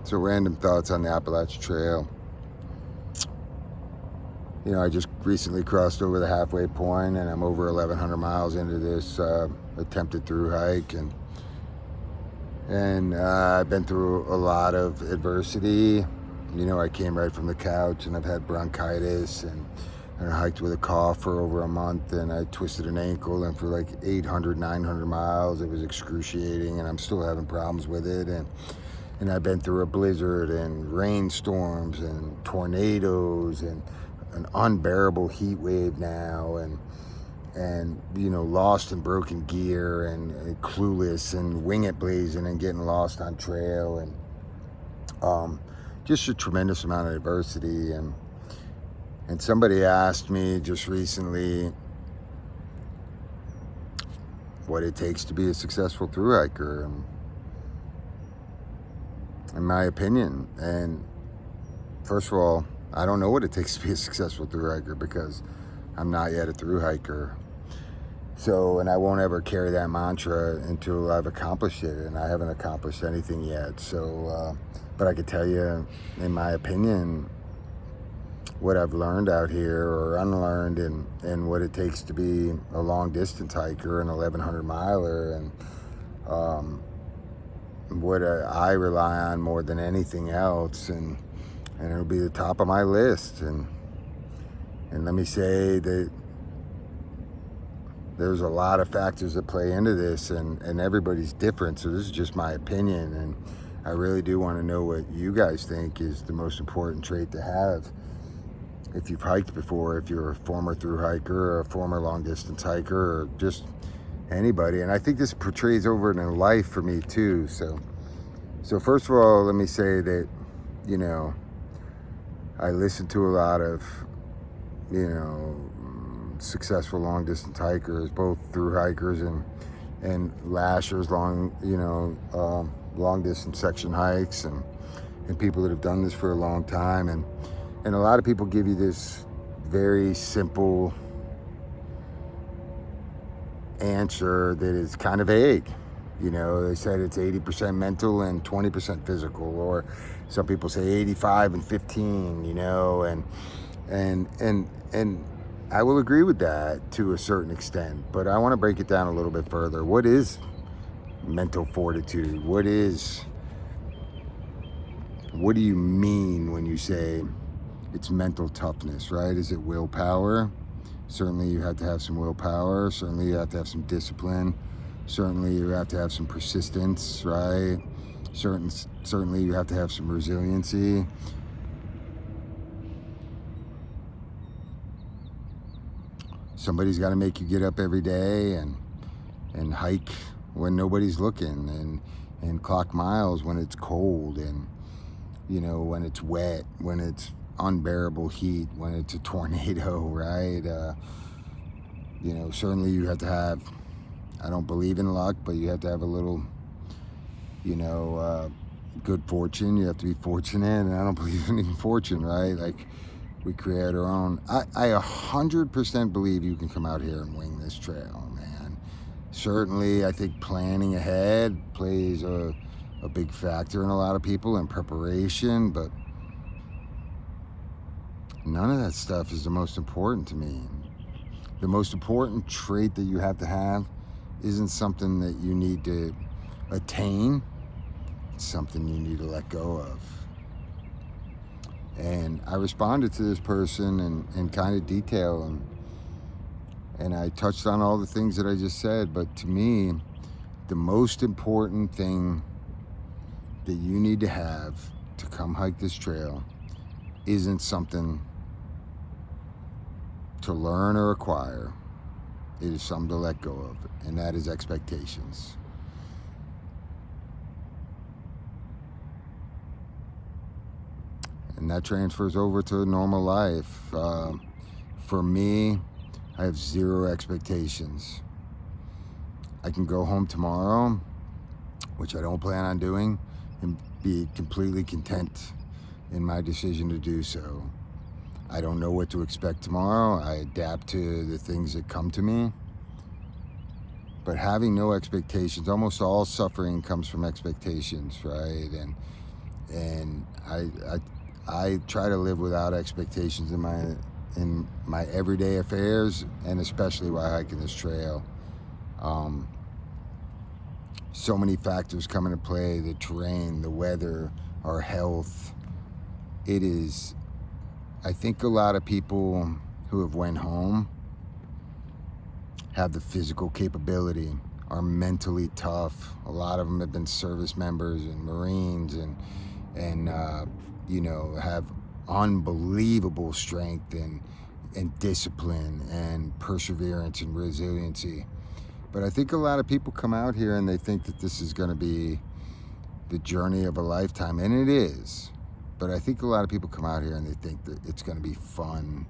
So random thoughts on the Appalachian Trail. You know, I just recently crossed over the halfway point, and I'm over 1,100 miles into this attempted through hike, and I've been through a lot of adversity. You know, I came right from the couch, and I've had bronchitis, and I hiked with a cough for over a month, and I twisted an ankle, and for like 800, 900 miles, it was excruciating, and I'm still having problems with it. And I've been through a blizzard and rainstorms and tornadoes and an unbearable heat wave now, and you know, lost and broken gear and clueless and Wingit blazing and getting lost on trail, and just a tremendous amount of adversity. And somebody asked me just recently what it takes to be a successful thru hiker, and in my opinion. And first of all, I don't know what it takes to be a successful thru hiker because I'm not yet a thru hiker. So, and I won't ever carry that mantra until I've accomplished it, and I haven't accomplished anything yet. So, but I could tell you, in my opinion, what I've learned out here or unlearned, and what it takes to be a long distance hiker, an 1,100 miler, and what I rely on more than anything else, and it'll be the top of my list. And let me say that there's a lot of factors that play into this, and everybody's different, so this is just my opinion, and I really do want to know what you guys think is the most important trait to have if you've hiked before, if you're a former thru hiker or a former long distance hiker, or just anybody. And I think this portrays over in life for me too. So first of all, let me say that, you know, I listen to a lot of, you know, successful long distance hikers, both thru hikers and lashers, long distance section hikes, and people that have done this for a long time, and a lot of people give you this very simple answer that is kind of vague. You know, they said it's 80% mental and 20% physical, or some people say 85 and 15, you know, and I will agree with that to a certain extent, but I want to break it down a little bit further. What is mental fortitude? What do you mean when you say it's mental toughness, right? Is it willpower? Certainly you have to have some willpower. Certainly you have to have some discipline. Certainly you have to have some persistence, right? Certainly you have to have some resiliency. Somebody's got to make you get up every day and hike when nobody's looking, and clock miles when it's cold, and, you know, when it's wet, when it's unbearable heat, when it's a tornado, right? You know, certainly you have to have, I don't believe in luck, but you have to have a little, you know, good fortune. You have to be fortunate, and I don't believe in even fortune, right? Like, we create our own. I 100% believe you can come out here and wing this trail, man. Certainly, I think planning ahead plays a big factor in a lot of people, and preparation, but none of that stuff is the most important to me. The most important trait that you have to have isn't something that you need to attain. It's something you need to let go of. And I responded to this person in kind of detail, and I touched on all the things that I just said. But to me, the most important thing that you need to have to come hike this trail isn't something to learn or acquire. It is something to let go of, and that is expectations. And that transfers over to normal life. For me, I have zero expectations. I can go home tomorrow, which I don't plan on doing, and be completely content in my decision to do so. I don't know what to expect tomorrow. I adapt to the things that come to me. But having no expectations, almost all suffering comes from expectations, right? I try to live without expectations in my everyday affairs, and especially while hiking this trail. So many factors come into play: the terrain, the weather, our health. I think a lot of people who have went home have the physical capability, are mentally tough. A lot of them have been service members and Marines, and have unbelievable strength and discipline and perseverance and resiliency. But I think a lot of people come out here and they think that this is going to be the journey of a lifetime, and it is. But I think a lot of people come out here and they think that it's going to be fun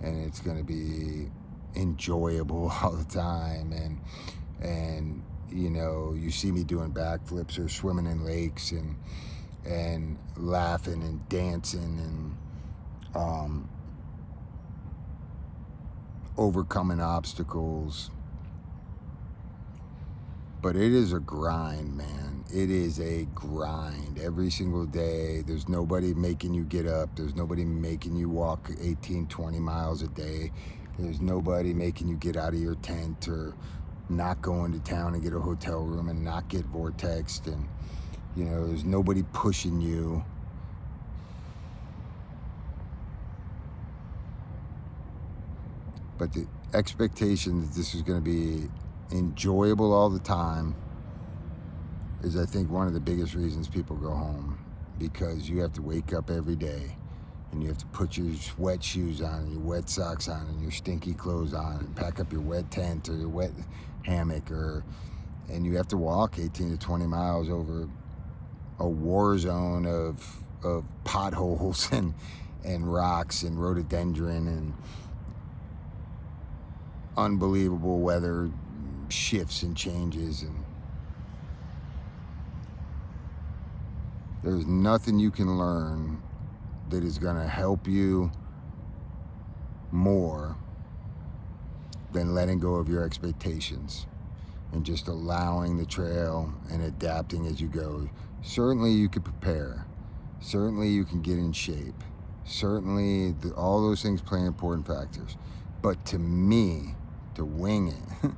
and it's going to be enjoyable all the time, and you see me doing backflips or swimming in lakes and laughing and dancing and overcoming obstacles. But it is a grind, man. It is a grind every single day. There's nobody making you get up. There's nobody making you walk 18, 20 miles a day. There's nobody making you get out of your tent or not go into town and get a hotel room and not get vortexed. And, there's nobody pushing you. But the expectation that this is going to be enjoyable all the time is, I think, one of the biggest reasons people go home, because you have to wake up every day and you have to put your wet shoes on and your wet socks on and your stinky clothes on and pack up your wet tent or your wet hammock, and you have to walk 18 to 20 miles over a war zone of potholes and rocks and rhododendron and unbelievable weather shifts and changes. And there's nothing you can learn that is going to help you more than letting go of your expectations and just allowing the trail and adapting as you go. Certainly you can prepare. Certainly you can get in shape. Certainly all those things play important factors. But to me, to wing it,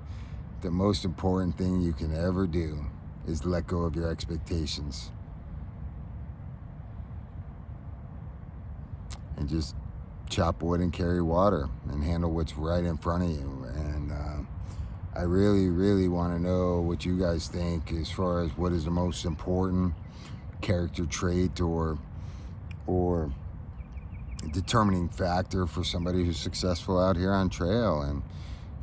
the most important thing you can ever do is let go of your expectations and just chop wood and carry water and handle what's right in front of you. And I really, really want to know what you guys think as far as what is the most important character trait or determining factor for somebody who's successful out here on trail.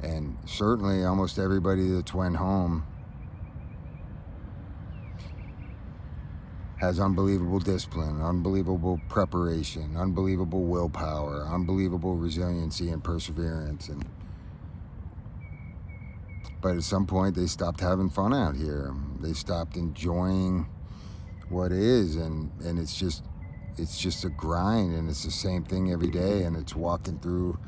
And certainly almost everybody that's went home has unbelievable discipline, unbelievable preparation, unbelievable willpower, unbelievable resiliency and perseverance. But at some point they stopped having fun out here. They stopped enjoying what is, and it's just a grind, and it's the same thing every day, and it's walking through,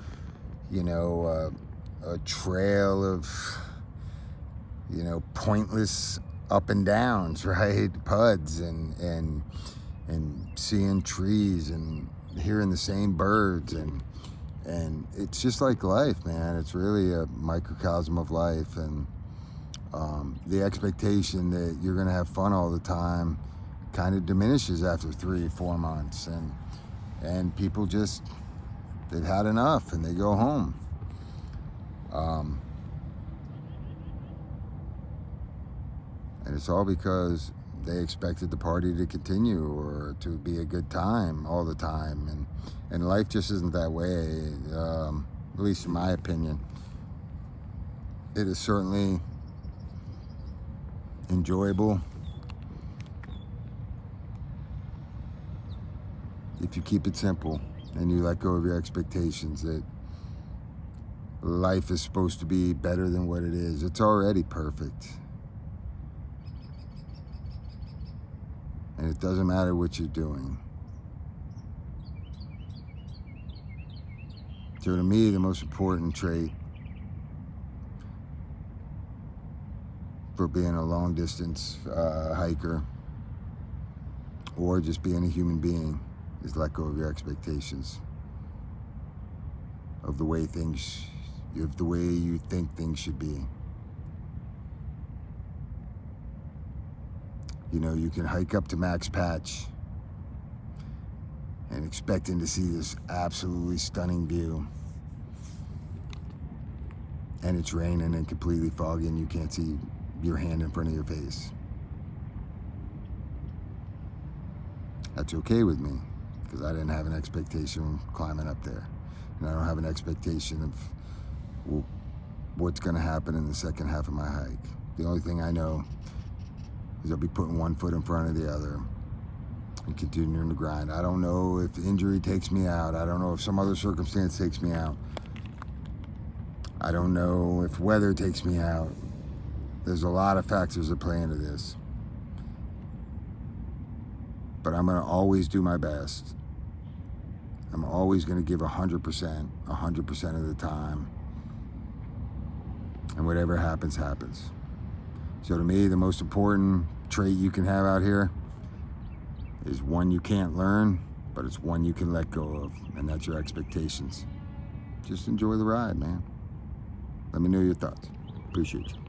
a trail of, pointless up and downs, right? Puds and seeing trees and hearing the same birds, and it's just like life, man. It's really a microcosm of life, and the expectation that you're gonna have fun all the time kind of diminishes after 3-4 months, and people just, they've had enough and they go home. And it's all because they expected the party to continue or to be a good time all the time, and life just isn't that way, at least in my opinion. It is certainly enjoyable if you keep it simple and you let go of your expectations that life is supposed to be better than what it is. It's already perfect. And it doesn't matter what you're doing. So to me, the most important trait for being a long distance hiker or just being a human being, is let go of your expectations of the way you think things should be. You know, you can hike up to Max Patch and expecting to see this absolutely stunning view, and it's raining and completely foggy and you can't see your hand in front of your face. That's okay with me, because I didn't have an expectation climbing up there, and I don't have an expectation of what's going to happen in the second half of my hike. The only thing I know is I'll be putting one foot in front of the other and continuing to grind. I don't know if injury takes me out. I don't know if some other circumstance takes me out. I don't know if weather takes me out. There's a lot of factors that play into this. But I'm going to always do my best. I'm always going to give 100% of the time. And whatever happens, happens. So to me, the most important trait you can have out here is one you can't learn, but it's one you can let go of, and that's your expectations. Just enjoy the ride, man. Let me know your thoughts. Appreciate you.